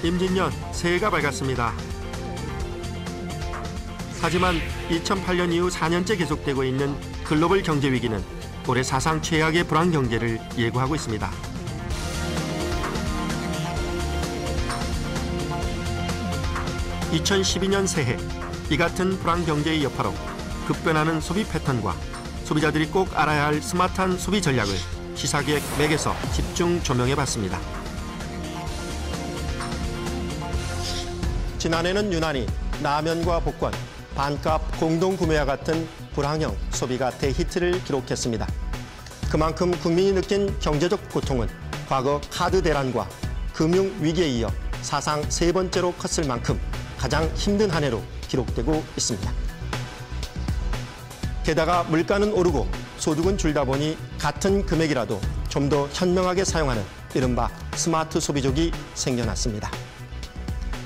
임진년 새해가 밝았습니다. 하지만 2008년 이후 4년째 계속되고 있는 글로벌 경제 위기는 올해 사상 최악의 불황 경제를 예고하고 있습니다. (2012년) 새해 이 같은 불황 경제의 여파로 급변하는 소비 패턴과 소비자들이 꼭 알아야 할 스마트한 소비 전략을 시사기획 맥에서 집중 조명해봤습니다. 지난해는 유난히 라면과 복권, 반값 공동구매와 같은 불황형 소비가 대히트를 기록했습니다. 그만큼 국민이 느낀 경제적 고통은 과거 카드 대란과 금융위기에 이어 사상 3번째로 컸을 만큼 가장 힘든 한 해로 기록되고 있습니다. 게다가 물가는 오르고 소득은 줄다 보니 같은 금액이라도 좀 더 현명하게 사용하는 이른바 스마트 소비족이 생겨났습니다.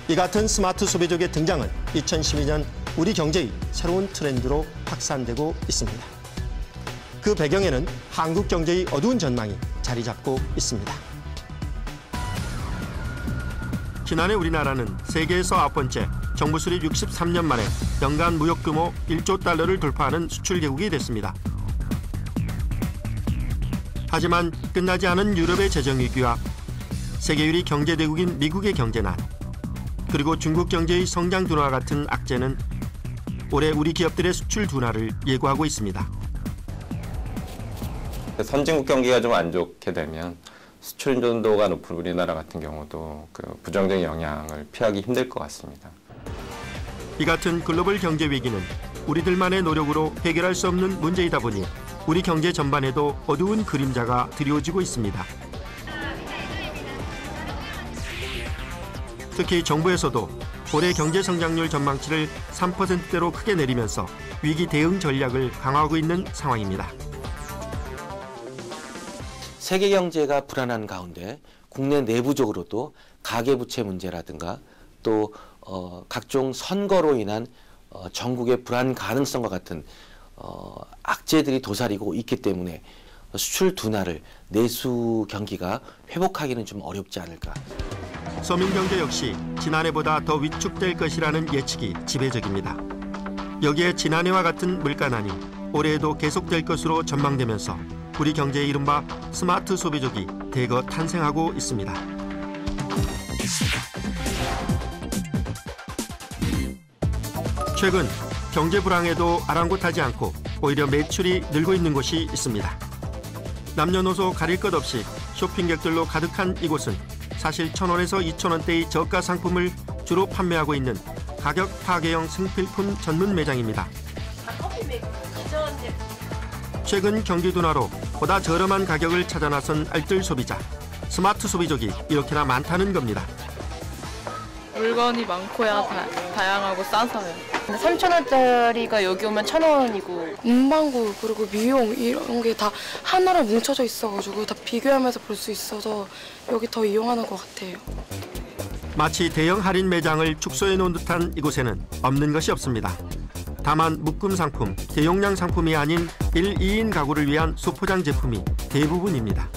이 같은 스마트 소비족의 등장은 2012년 우리 경제의 새로운 트렌드로 확산되고 있습니다. 그 배경에는 한국 경제의 어두운 전망이 자리 잡고 있습니다. 지난해 우리나라는 세계에서 9번째, 정부 수립 63년 만에 연간 무역 규모 1조 달러를 돌파하는 수출 개국이 됐습니다. 하지만 끝나지 않은 유럽의 재정 위기와 세계 1위 경제 대국인 미국의 경제난, 그리고 중국 경제의 성장 둔화 같은 악재는 올해 우리 기업들의 수출 둔화를 예고하고 있습니다. 선진국 경기가 좀 안 좋게 되면 수출 인도가 높은 우리나라 같은 경우도 그 부정적인 영향을 피하기 힘들 것 같습니다. 이 같은 글로벌 경제 위기는 우리들만의 노력으로 해결할 수 없는 문제이다 보니 우리 경제 전반에도 어두운 그림자가 드리워지고 있습니다. 특히 정부에서도 올해 경제 성장률 전망치를 3%대로 크게 내리면서 위기 대응 전략을 강화하고 있는 상황입니다. 세계 경제가 불안한 가운데 국내 내부적으로도 가계부채 문제라든가 또 각종 선거로 인한 전국의 불안 가능성과 같은 악재들이 도사리고 있기 때문에 수출 둔화를 내수 경기가 회복하기는 좀 어렵지 않을까. 서민 경제 역시 지난해보다 더 위축될 것이라는 예측이 지배적입니다. 여기에 지난해와 같은 물가난이 올해에도 계속될 것으로 전망되면서 우리 경제의 이른바 스마트 소비족이 대거 탄생하고 있습니다. 최근 경제 불황에도 아랑곳하지 않고 오히려 매출이 늘고 있는 곳이 있습니다. 남녀노소 가릴 것 없이 쇼핑객들로 가득한 이곳은 사실 1,000원에서 2,000원대의 저가 상품을 주로 판매하고 있는 가격 파괴형 생필품 전문 매장입니다. 최근 경기 둔화로 보다 저렴한 가격을 찾아 나선 알뜰 소비자, 스마트 소비족이 이렇게나 많다는 겁니다. 물건이 많고야 다양하고 싸서요. 3,000원짜리가 여기 오면 1,000원이고 문방구 그리고 미용 이런 게 다 하나로 뭉쳐져 있어가지고 다 비교하면서 볼 수 있어서 여기 더 이용하는 것 같아요. 마치 대형 할인 매장을 축소해 놓은 듯한 이곳에는 없는 것이 없습니다. 다만 묶음 상품, 대용량 상품이 아닌 1, 2인 가구를 위한 소포장 제품이 대부분입니다.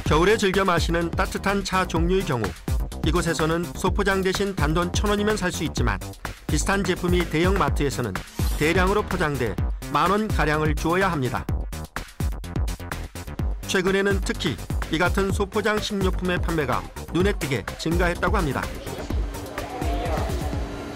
겨울에 즐겨 마시는 따뜻한 차 종류의 경우 이곳에서는 소포장 대신 단돈 1,000원이면 살 수 있지만 비슷한 제품이 대형 마트에서는 대량으로 포장돼 10,000원가량을 주어야 합니다. 최근에는 특히 이 같은 소포장 식료품의 판매가 눈에 띄게 증가했다고 합니다.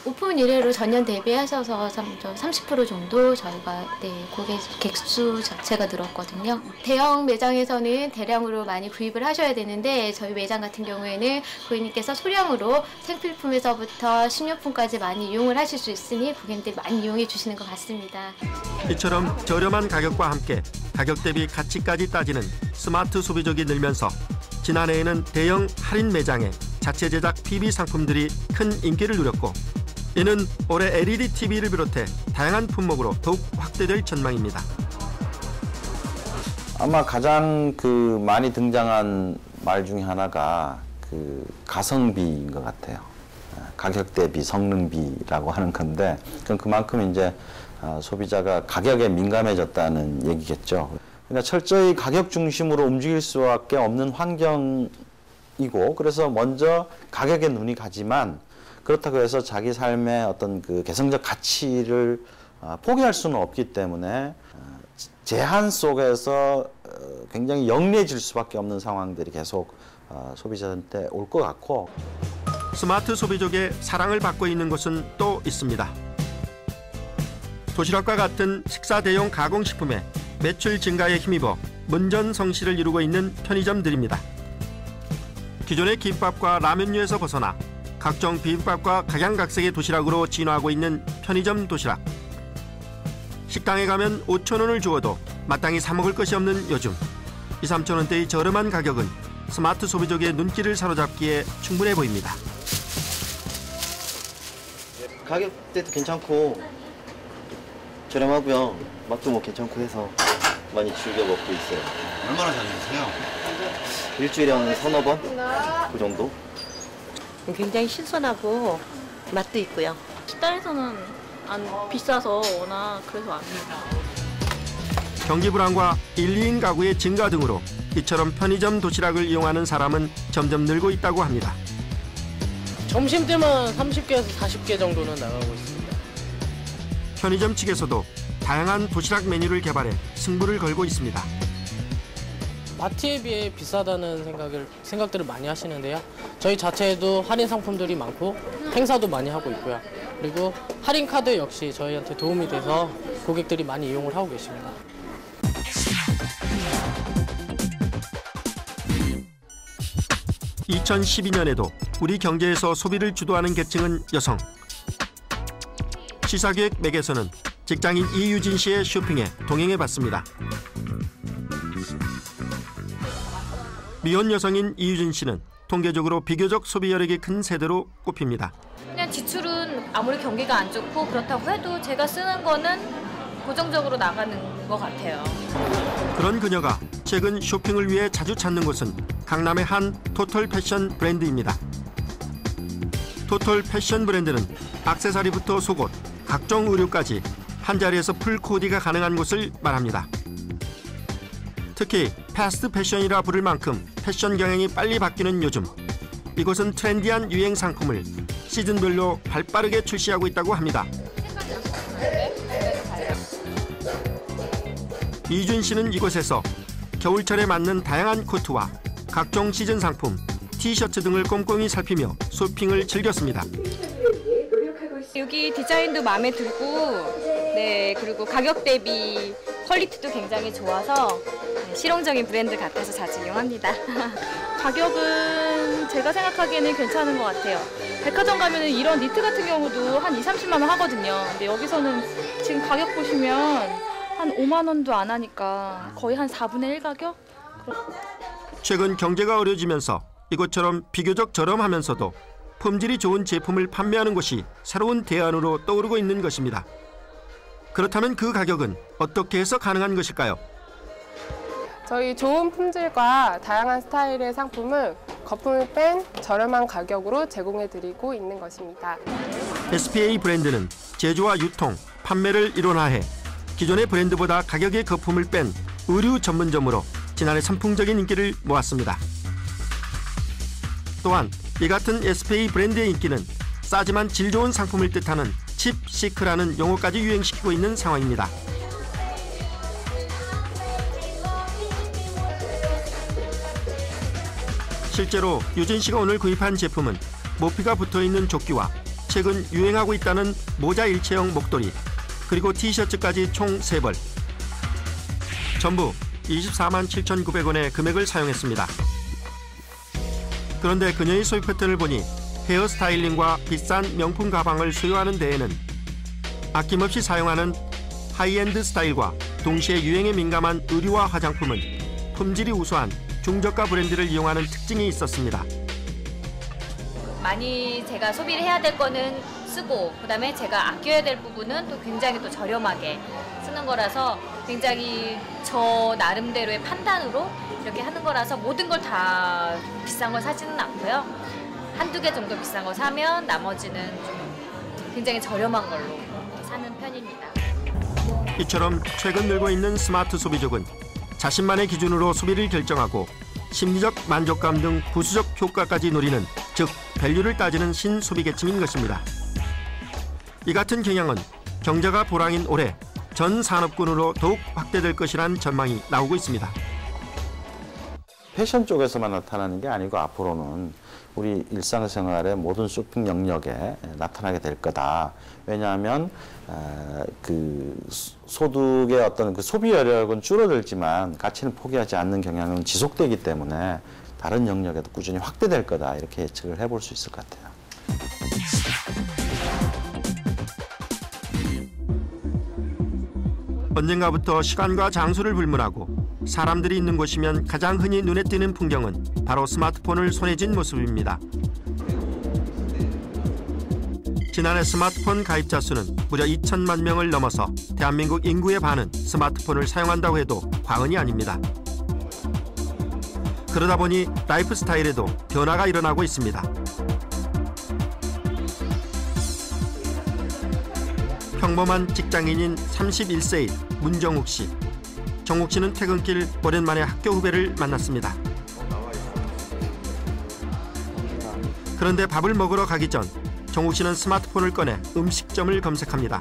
오픈 이래로 전년 대비하셔서 30% 정도 저희가 고객 객수 자체가 늘었거든요. 대형 매장에서는 대량으로 많이 구입을 하셔야 되는데 저희 매장 같은 경우에는 고객님께서 소량으로 생필품에서부터 식료품까지 많이 이용을 하실 수 있으니 고객님들이 많이 이용해 주시는 것 같습니다. 이처럼 저렴한 가격과 함께 가격 대비 가치까지 따지는 스마트 소비족이 늘면서 지난해에는 대형 할인 매장에 자체 제작 PB 상품들이 큰 인기를 누렸고 이는 올해 LED TV를 비롯해 다양한 품목으로 더욱 확대될 전망입니다. 아마 가장 많이 등장한 말 중에 하나가 가성비인 것 같아요. 가격 대비 성능비라고 하는 건데 그만큼 이제 소비자가 가격에 민감해졌다는 얘기겠죠. 그러니까 철저히 가격 중심으로 움직일 수밖에 없는 환경이 이고 그래서 먼저 가격에 눈이 가지만 그렇다고 해서 자기 삶의 어떤 그 개성적 가치를 포기할 수는 없기 때문에 제한 속에서 굉장히 영리해질 수밖에 없는 상황들이 계속 소비자한테 올 것 같고. 스마트 소비족의 사랑을 받고 있는 곳은 또 있습니다. 도시락과 같은 식사 대용 가공식품에 매출 증가에 힘입어 문전성시를 이루고 있는 편의점들입니다. 기존의 김밥과 라면류에서 벗어나 각종 비빔밥과 각양각색의 도시락으로 진화하고 있는 편의점 도시락. 식당에 가면 5,000원을 주어도 마땅히 사 먹을 것이 없는 요즘. 2, 3,000원대의 저렴한 가격은 스마트 소비족의 눈길을 사로잡기에 충분해 보입니다. 가격대도 괜찮고 저렴하고요. 맛도 뭐 괜찮고 해서 많이 즐겨 먹고 있어요. 얼마나 자주 드세요? 일주일에 한 3-4번? 그 정도? 굉장히 신선하고 맛도 있고요. 식당에서는 안 비싸서 워낙 그래서 안 해요. 경기 불황과 1, 2인 가구의 증가 등으로 이처럼 편의점 도시락을 이용하는 사람은 점점 늘고 있다고 합니다. 점심때만 30개에서 40개 정도는 나가고 있습니다. 편의점 측에서도 다양한 도시락 메뉴를 개발해 승부를 걸고 있습니다. 마트에 비해 비싸다는 생각들을 많이 하시는데요. 저희 자체에도 할인 상품들이 많고 행사도 많이 하고 있고요. 그리고 할인 카드 역시 저희한테 도움이 돼서 고객들이 많이 이용을 하고 계십니다. (2012년에도) 우리 경제에서 소비를 주도하는 계층은 여성. 시사기획 맥에서는 직장인 이유진 씨의 쇼핑에 동행해봤습니다. 미혼 여성인 이유진 씨는 통계적으로 비교적 소비 여력이 큰 세대로 꼽힙니다. 그냥 지출은 아무리 경기가 안 좋고 그렇다고 해도 제가 쓰는 거는 고정적으로 나가는 것 같아요. 그런 그녀가 최근 쇼핑을 위해 자주 찾는 곳은 강남의 한 토털 패션 브랜드입니다. 토털 패션 브랜드는 액세서리부터 속옷, 각종 의류까지 한 자리에서 풀 코디가 가능한 곳을 말합니다. 특히 패스트 패션이라 부를 만큼 패션 경향이 빨리 바뀌는 요즘, 이곳은 트렌디한 유행 상품을 시즌별로 발빠르게 출시하고 있다고 합니다. 이준 씨는 이곳에서 겨울철에 맞는 다양한 코트와 각종 시즌 상품, 티셔츠 등을 꼼꼼히 살피며 쇼핑을 즐겼습니다. 여기 디자인도 마음에 들고, 네, 그리고 가격 대비 퀄리티도 굉장히 좋아서 실용적인 브랜드 같아서 자주 이용합니다. 가격은 제가 생각하기에는 괜찮은 것 같아요. 백화점 가면 이런 니트 같은 경우도 한 2, 30만 원 하거든요. 근데 여기서는 지금 가격 보시면 한 5만 원도 안 하니까 거의 한 4분의 1 가격? 최근 경제가 어려지면서 이곳처럼 비교적 저렴하면서도 품질이 좋은 제품을 판매하는 곳이 새로운 대안으로 떠오르고 있는 것입니다. 그렇다면 그 가격은 어떻게 해서 가능한 것일까요? 저희 좋은 품질과 다양한 스타일의 상품을 거품을 뺀 저렴한 가격으로 제공해드리고 있는 것입니다. SPA 브랜드는 제조와 유통, 판매를 일원화해 기존의 브랜드보다 가격의 거품을 뺀 의류 전문점으로 지난해 선풍적인 인기를 모았습니다. 또한 이 같은 SPA 브랜드의 인기는 싸지만 질 좋은 상품을 뜻하는 칩 시크라는 용어까지 유행시키고 있는 상황입니다. 실제로 유진 씨가 오늘 구입한 제품은 모피가 붙어있는 조끼와 최근 유행하고 있다는 모자 일체형 목도리, 그리고 티셔츠까지 총 3벌. 전부 24만 7,900원의 금액을 사용했습니다. 그런데 그녀의 소비 패턴을 보니 헤어 스타일링과 비싼 명품 가방을 소유하는 데에는 아낌없이 사용하는 하이엔드 스타일과 동시에 유행에 민감한 의류와 화장품은 품질이 우수한 중저가 브랜드를 이용하는 특징이 있었습니다. 많이 제가 소비를 해야 될 거는 쓰고, 그다음에 제가 아껴야 될 부분은 또 굉장히 또 저렴하게 쓰는 거라서 굉장히 저 나름대로의 판단으로 이렇게 하는 거라서 모든 걸 다 비싼 걸 사지는 않고요. 한두 개 정도 비싼 거 사면 나머지는 좀 굉장히 저렴한 걸로 사는 편입니다. 이처럼 최근 늘고 있는 스마트 소비족은 자신만의 기준으로 소비를 결정하고 심리적 만족감 등 부수적 효과까지 노리는, 즉 밸류를 따지는 신소비 계층인 것입니다. 이 같은 경향은 경제가 불황인 올해 전 산업군으로 더욱 확대될 것이란 전망이 나오고 있습니다. 패션 쪽에서만 나타나는 게 아니고 앞으로는 우리 일상생활의 모든 쇼핑 영역에 나타나게 될 거다. 왜냐하면 그 소득의 어떤 그 소비 여력은 줄어들지만 가치는 포기하지 않는 경향은 지속되기 때문에 다른 영역에도 꾸준히 확대될 거다. 이렇게 예측을 해볼 수 있을 것 같아요. 언젠가부터 시간과 장소를 불문하고 사람들이 있는 곳이면 가장 흔히 눈에 띄는 풍경은 바로 스마트폰을 손에 쥔 모습입니다. 지난해 스마트폰 가입자 수는 무려 2천만 명을 넘어서 대한민국 인구의 반은 스마트폰을 사용한다고 해도 과언이 아닙니다. 그러다 보니 라이프 스타일에도 변화가 일어나고 있습니다. 평범한 직장인인 31세의 문정욱 씨. 정욱 씨는 퇴근길 오랜만에 학교 후배를 만났습니다. 그런데 밥을 먹으러 가기 전 정욱 씨는 스마트폰을 꺼내 음식점을 검색합니다.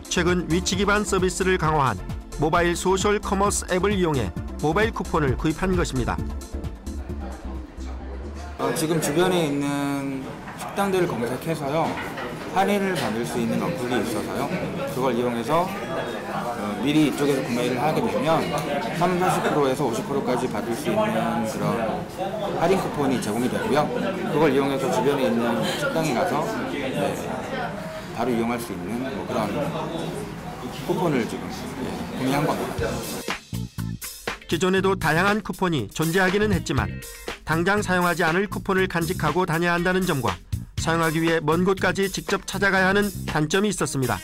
최근 위치 기반 서비스를 강화한 모바일 소셜 커머스 앱을 이용해 모바일 쿠폰을 구입한 것입니다. 지금 주변에 있는 식당들을 검색해서요. 할인을 받을 수 있는 어플이 있어서요. 그걸 이용해서 미리 이쪽에서 구매를 하게 되면 30-40%에서 50%까지 받을 수 있는 그런 할인 쿠폰이 제공이 되고요. 그걸 이용해서 주변에 있는 식당에 가서 바로 이용할 수 있는 뭐 그런 쿠폰을 지금 구매한 겁니다. 기존에도 다양한 쿠폰이 존재하기는 했지만 당장 사용하지 않을 쿠폰을 간직하고 다녀야 한다는 점과 사용하기 위해 먼 곳까지 직접 찾아가야 하는 단점이 있었습니다.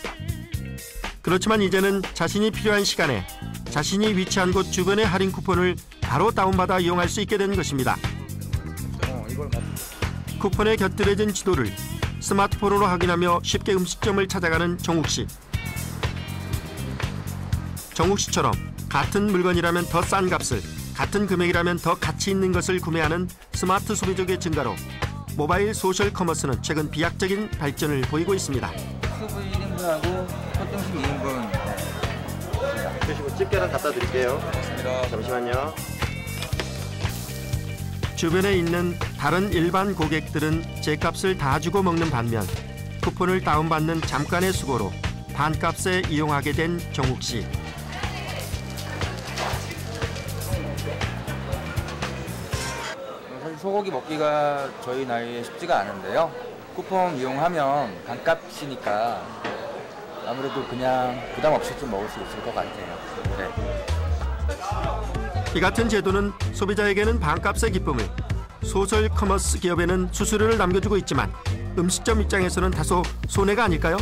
그렇지만 이제는 자신이 필요한 시간에 자신이 위치한 곳 주변의 할인 쿠폰을 바로 다운받아 이용할 수 있게 된 것입니다. 쿠폰에 곁들여진 지도를 스마트폰으로 확인하며 쉽게 음식점을 찾아가는 정욱 씨. 정욱 씨처럼 같은 물건이라면 더 싼 값을, 같은 금액이라면 더 가치 있는 것을 구매하는 스마트 소비족의 증가로 모바일 소셜 커머스는 최근 비약적인 발전을 보이고 있습니다. 수브 1인분하고 팥등심 2인분 드시고 집게랑 갖다 드릴게요. 잠시만요. 주변에 있는 다른 일반 고객들은 제값을 다 주고 먹는 반면 쿠폰을 다운받는 잠깐의 수고로 반값에 이용하게 된 정욱 씨. 사실 소고기 먹기가 저희 나이에 쉽지가 않은데요. 쿠폰 이용하면 반값이니까 아무래도 그냥 부담 없이 좀 먹을 수 있을 것 같아요. 네. 이 같은 제도는 소비자에게는 반값의 기쁨을, 소셜 커머스 기업에는 수수료를 남겨주고 있지만 음식점 입장에서는 다소 손해가 아닐까요?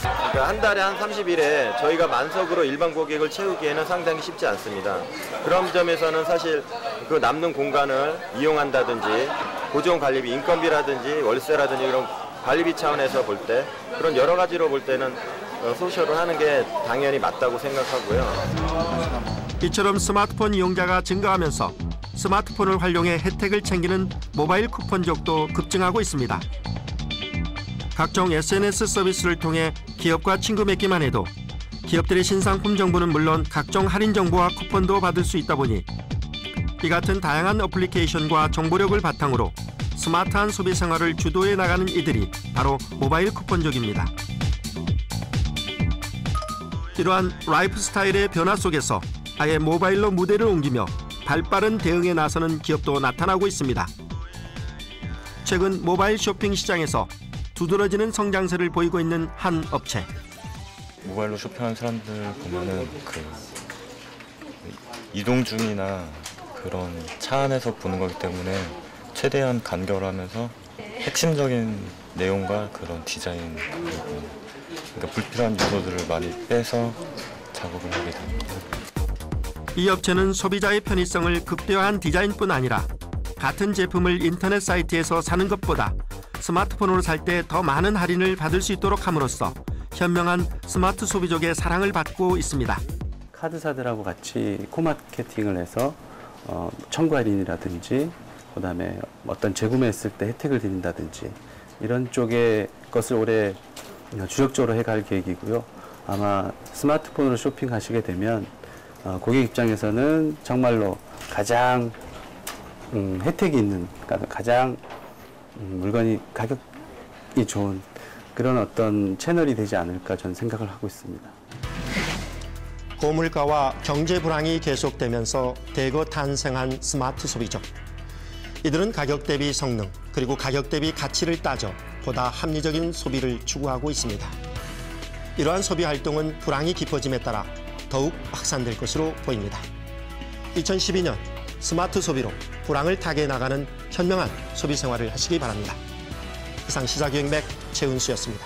그러니까 한 달에 한 30일에 저희가 만석으로 일반 고객을 채우기에는 상당히 쉽지 않습니다. 그런 점에서는 사실 그 남는 공간을 이용한다든지 고정 관리비, 인건비라든지 월세라든지 이런 관리비 차원에서 볼 때 그런 여러 가지로 볼 때는 소셜을 하는 게 당연히 맞다고 생각하고요. 이처럼 스마트폰 이용자가 증가하면서 스마트폰을 활용해 혜택을 챙기는 모바일 쿠폰족도 급증하고 있습니다. 각종 SNS 서비스를 통해 기업과 친구 맺기만 해도 기업들의 신상품 정보는 물론 각종 할인 정보와 쿠폰도 받을 수 있다 보니 이 같은 다양한 어플리케이션과 정보력을 바탕으로 스마트한 소비 생활을 주도해 나가는 이들이 바로 모바일 쿠폰족입니다. 이러한 라이프 스타일의 변화 속에서 아예 모바일로 무대를 옮기며 발빠른 대응에 나서는 기업도 나타나고 있습니다. 최근 모바일 쇼핑 시장에서 두드러지는 성장세를 보이고 있는 한 업체. 모바일로 쇼핑하는 사람들 보면은 그 이동 중이나 그런 차 안에서 보는 거기 때문에 최대한 간결하면서 핵심적인 내용과 그런 디자인 그리고 그러니까 불필요한 요소들을 많이 빼서 작업을 하게 됩니다. 이 업체는 소비자의 편의성을 극대화한 디자인뿐 아니라 같은 제품을 인터넷 사이트에서 사는 것보다 스마트폰으로 살 때 더 많은 할인을 받을 수 있도록 함으로써 현명한 스마트 소비족의 사랑을 받고 있습니다. 카드사들하고 같이 코마케팅을 해서 청구 할인이라든지 그다음에 어떤 재구매했을 때 혜택을 드린다든지 이런 쪽의 것을 올해 주력적으로 해갈 계획이고요. 아마 스마트폰으로 쇼핑하시게 되면 고객 입장에서는 정말로 가장 혜택이 있는, 그러니까 가장 물건이 가격이 좋은 그런 어떤 채널이 되지 않을까 저는 생각을 하고 있습니다. 고물가와 경제 불황이 계속되면서 대거 탄생한 스마트 소비죠. 이들은 가격 대비 성능, 그리고 가격 대비 가치를 따져 보다 합리적인 소비를 추구하고 있습니다. 이러한 소비 활동은 불황이 깊어짐에 따라 더욱 확산될 것으로 보입니다. 2012년 스마트 소비로 불황을 타개해 나가는 현명한 소비 생활을 하시기 바랍니다. 이상 시사기획맥 최은수였습니다.